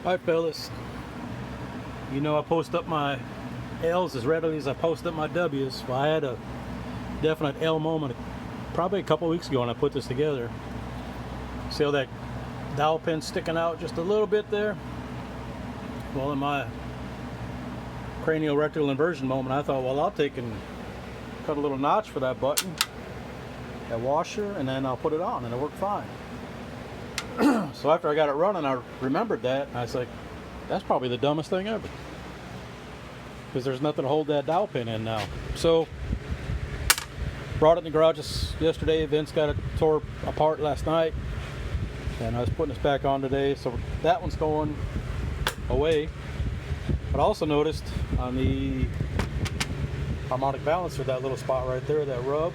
Alright fellas, you know I post up my L's as readily as I post up my W's. Well, I had a definite L moment probably a couple weeks ago when I put this together. See how that dowel pin sticking out just a little bit there? Well, in my cranial rectal inversion moment, I thought, well, I'll take and cut a little notch for that button, that washer, and then I'll put it on, and it worked fine. So after I got it running, I remembered that, and I was like, that's probably the dumbest thing ever, because there's nothing to hold that dowel pin in now. So brought it in the garage yesterday. Vince got it tore apart last night, and I was putting this back on today. So that one's going away. But I also noticed on the harmonic balancer, that little spot right there, that rub,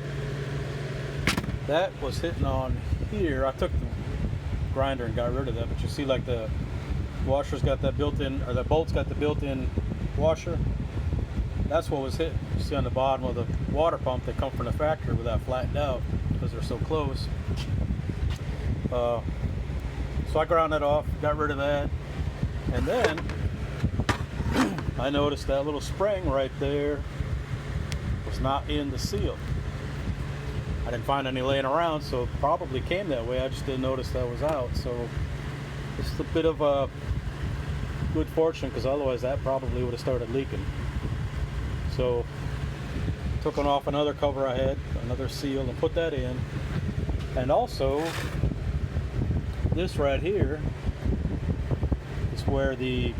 that was hitting on here. I took the grinder and got rid of that, but you see, like, the washer's got that built-in, or the bolt's got the built-in washer. That's what was hit. You see on the bottom of the water pump, they come from the factory with that flattened out because they're so close. So I ground that off, got rid of that, and then I noticed that little spring right there was not in the seal. I didn't find any laying around, so it probably came that way. I just didn't notice that was out. So it's a bit of a good fortune, because otherwise that probably would have started leaking. So took one off another cover I had, another seal, and put that in. And also this right here is where the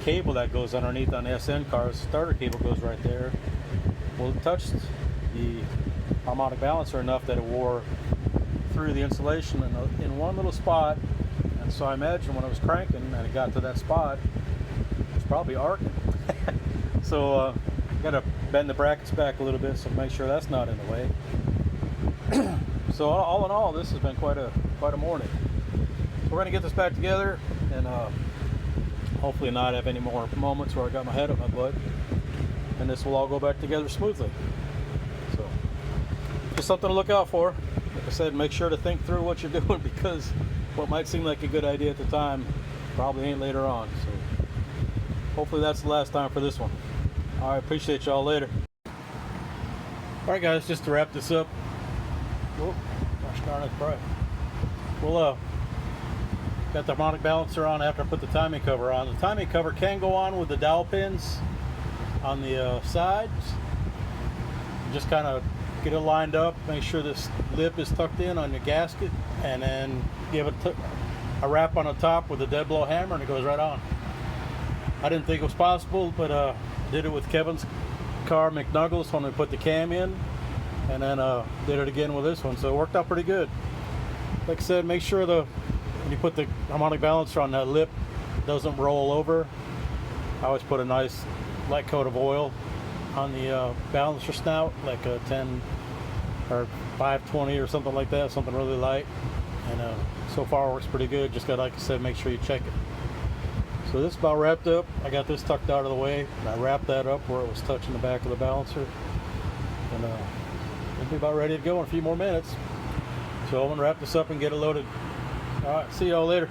cable that goes underneath on the SN cars, starter cable goes right there. Well, it touched the harmonic balancer enough that it wore through the insulation in one little spot, and so I imagine when I was cranking and it got to that spot, it was probably arcing. So got to bend the brackets back a little bit so make sure that's not in the way. So all in all, this has been quite a morning. So we're going to get this back together, and hopefully not have any more moments where I got my head up my butt, and this will all go back together smoothly. So just something to look out for. Like I said, make sure to think through what you're doing, because what might seem like a good idea at the time probably ain't later on. So hopefully that's the last time for this one. I appreciate y'all. Later. Alright guys, just to wrap this up. Oh, gosh darn it, bright. We'll got the harmonic balancer on after I put the timing cover on. The timing cover can go on with the dowel pins on the sides. Just kind of get it lined up, make sure this lip is tucked in on the gasket, and then give it a wrap on the top with a dead blow hammer, and it goes right on. I didn't think it was possible, but did it with Kevin's car, McNuggles, when we put the cam in, and then did it again with this one, so it worked out pretty good. Like I said, make sure when you put the harmonic balancer on, that lip doesn't roll over. I always put a nice light coat of oil on the balancer snout, like a 10 or 520 or something like that, something really light, and so far it works pretty good. Just got, like I said, make sure you check it. So this is about wrapped up. I got this tucked out of the way, and I wrapped that up where it was touching the back of the balancer, and we'll be about ready to go in a few more minutes. So I'm gonna wrap this up and get it loaded. All right, see y'all later.